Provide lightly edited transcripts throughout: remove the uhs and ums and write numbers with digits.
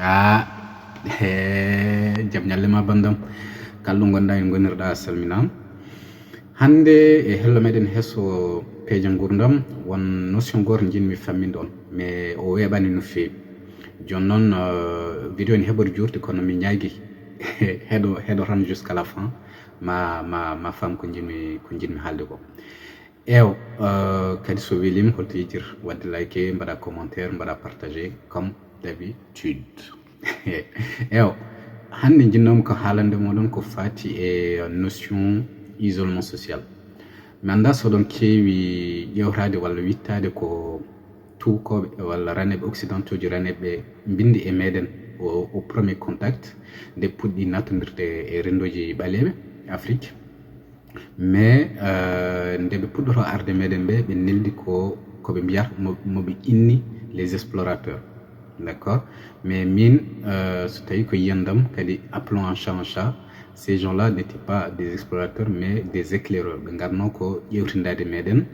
Ah, jam nyalle ma bandam kalɗo gonɗa en gonirɗa salminama hande e hello meɗen hesso peeje gurdam won notion goto jinmi famminde on mais o weɓani no fewi joni noon vidéo ne heɓori jurti kono mi ñaagui heɗo tan jusqu'à la fin ma fam ko jinmi haalde ko ew kadi so welima holto yejir wadde like mbaɗa commentaire mbaɗa partagé comme d'habitude ew hande jinnomi ko haalande moɗon ko fati e notion isolement social mi anda soɗon keewi ƴewtade walla wittade ko tukoɓe walla raneɓe occidentaux ji raneɓe bindi e meɗen au premier contact nde puɗɗi nattodirde e rendoji ɓaleɓe Afrique mais nde ɓe puɗɗoto arde meɗen ɓe neldi koɓe mbiyata moɓe inni les explorateurs d'accord mais min so tawi ko yiyandam kadi appelons un chat un chat. Ces gens-là n'étaient pas des explorateurs mais des éclaireurs ɓe garno ko ƴewtindade meɗen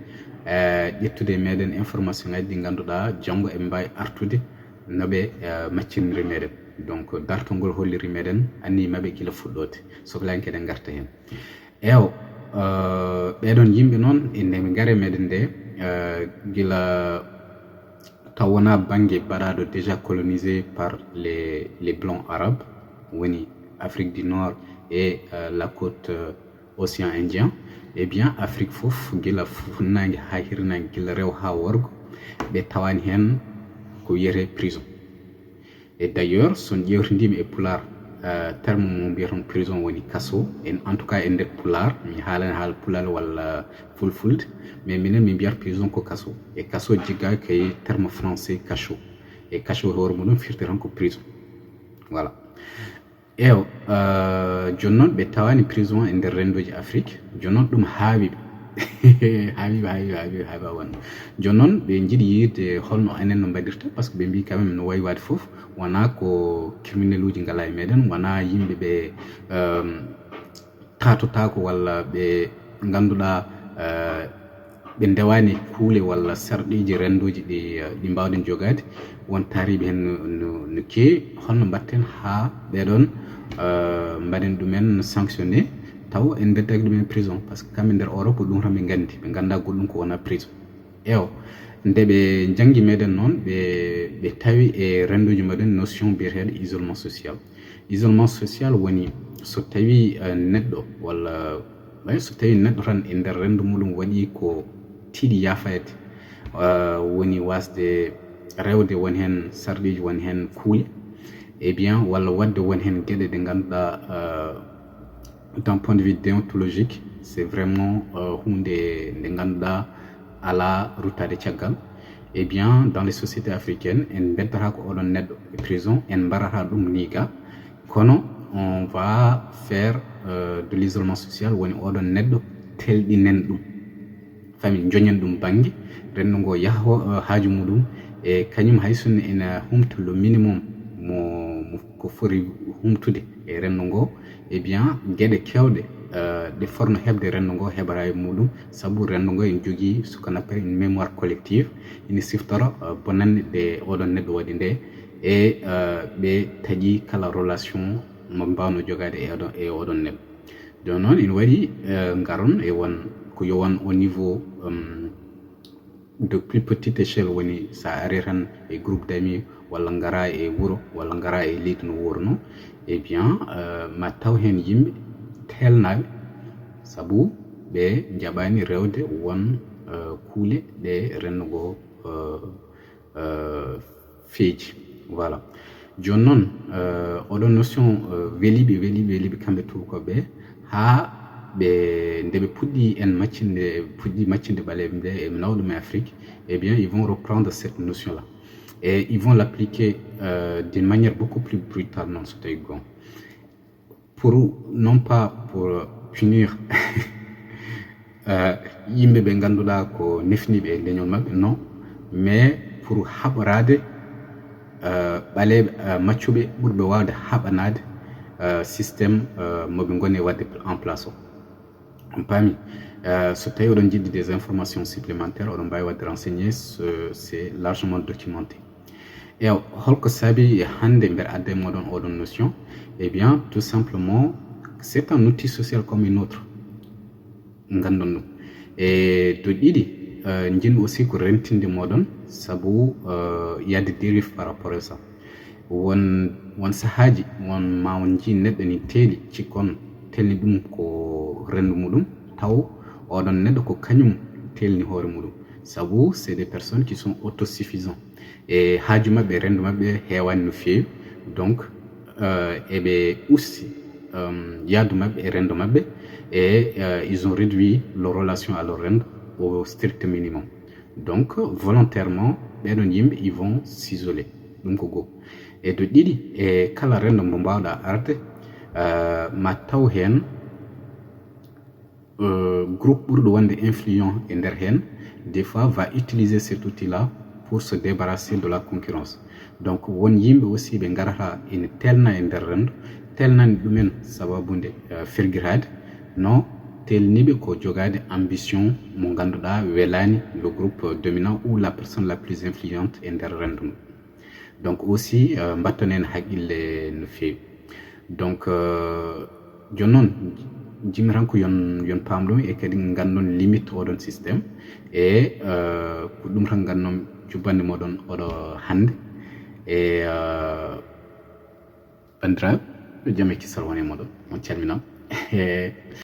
ƴettude meɗen information ngaji ɗi ganduɗa janggo eɓe mbawi artude noɓe maccirniri meɗen donc dartongol holliri meɗen annimaɓe guila fuɗɗode sohlaki eɗen garta hen ew ɓeɗon yimɓe noon nde ɓe gaare meɗen nde guila taw wona banggue baɗaɗo déjà colonisé par les blancs arabes woni Afrique du Nord et la côte océan Indien eh bien Afrique fof guila funnangue ha hirnangue guila rew ha worgo ɓe tawani hen ko wiyete prison et d'ailleurs son ƴewtidima e pular terme mo mbiyaton prison woni kaso en tout cas e nder pular mi haalani haala pular walla fulfulde mais minen min mbiyata prison ko kaso e kaso jiggaki kay terme français cachot e cachot hoore muɗum firti tan ko prison voilà ew joni noon ɓe tawani prison e nder rendoji Afrique joni noon ɗum haawiɓe haawiɓe wonde joni noon ɓe jiiɗi yirde holno enen no mbaɗirta par ce que ɓe mbi quand même no wayi wade foof wona ko criminel uji ngala e meɗen wona yimɓe ɓe tatotako walla ɓe ganduɗa ɓe ndewani kuule walla sarɗiji rendoji ɗi mbawɗen jogade won taariɓe hen no kewi holno mbatten ha ɓeɗon mbaɗen ɗumen sanctionné taw en beddaki ɗumen prison par ce que kamɓe nder Europe ɗum tan ɓe gandi ɓe ganda goɗɗum ko wona prison ew nde ɓe janggi meɗen noon ɓe tawi e rendoji meɗen notion biyeteɗo isolement social woni so tawi neɗɗo walla so tawi neɗɗo tan e nder rendu muɗum waɗi ko tiiɗi yafayde woni wasde rewde won hen sarɗiji won hen kuule eh bien walla wadde won hen gueɗe ɗe ganduɗa d'un point de vue déontologique c'est vraiment hunde nde ganduɗa ala ruttade caggal eh bien dans les sociétés africaines en beddata ko oɗon neɗɗo e prison en mbarata ɗum niga kono on va faire de l'isolement social woni oɗon neɗɗo telɗinen ɗum famille joñen ɗum banggue rendu ngo yaaha haaju muɗum e kañum hay sonno ene humta le minimum mo ko foti humtude e rendu ngo eh bien gueɗe kewɗe ɗe forno heɓde rendu ngo heɓata e muɗum saabu rendu ngo en jogui ce qu'on appelle une mémoire collective ina siftoro bonande nde oɗon neɗɗo waɗi nde e ɓe taaƴi kala relation mo mbawno jogade e oɗon neɗɗo joni noon ina waɗi garon e won ko yowon au niveau de plus petite échelle woni sa ari tan e groupe d'amis walla gara e wuuro walla gara e leydi no worno eh bien ma taw hen yimɓe telnaɓe saabu ɓe jaɓani rewde won kuule ɗe rendugo feeji voilà joni noon oɗon notion weeliɓe kamɓe tubakoɓe ha ɓe nde ɓe puɗɗi en maccinde ɓaleɓe nde e nawɗum e Afrique eh bien ils vont reprendre cette notion là et ils vont l'appliquer d'une manière beaucoup plus brutale non so tawi gon pour non pas pour punir yimɓe ɓe ganduɗa ko nefniɓe e leñol mabɓe non mais pour haɓorade ɓaleɓe maccuɓe ɓurɓe wawde haɓanade système moɓe goni wadde en place o on paami so tawi oɗon jiɗɗi des informations supplémentaires oɗon mbawi wadde renseigner c'est largement documenté et holko sabi hande mber adde modon odon notion. Eh bien tout simplement c'est un outil social comme une autre ngandon dum e to ɗiɗi jin aussi ko rentinde modon sabu il y a des dérives par rapport à ça won sahaji won ma won ji neɗɗo ni teeli cikkon telni ɗum ko rendu muɗum taw oɗon neɗɗo ko kañum telni hoore muɗum sabu c'est des personnes qui sont autosuffisants e haaju maɓɓe rendu maɓɓe heewani no feewi donc eɓe usti yaadu maɓɓe e rendu maɓɓe et ils ont réduit leur relation à leur rende au strict minimum. Donc volontairement ɓeɗon yimɓe ils vont s'isoler ɗum ko goo e to ɗiɗi e kala rendo mo mbawɗa arde ma taw hen groupe ɓurɗo wonde influent e nder hen des fois va utiliser cet outil là pour se débarrasser de la concurrence. Donc won yimɓe aussi ɓe garata ene telna e nder rendo telnani ɗumen sababude ferguirade non telniɓe ko jogade ambition mo ganduɗa welani le groupe dominant ou la personne la plus influente e nder rendu. Donc aussi mbattanen haqqille no feewi. Donc joni noon jimiran ko yon pamɗum e kadi gandon limite oɗon systéme e ko ɗum tan gannon jubbande moɗon oɗo hande e bandiraɓe ɗo jaam e kisal woni moɗon on calminama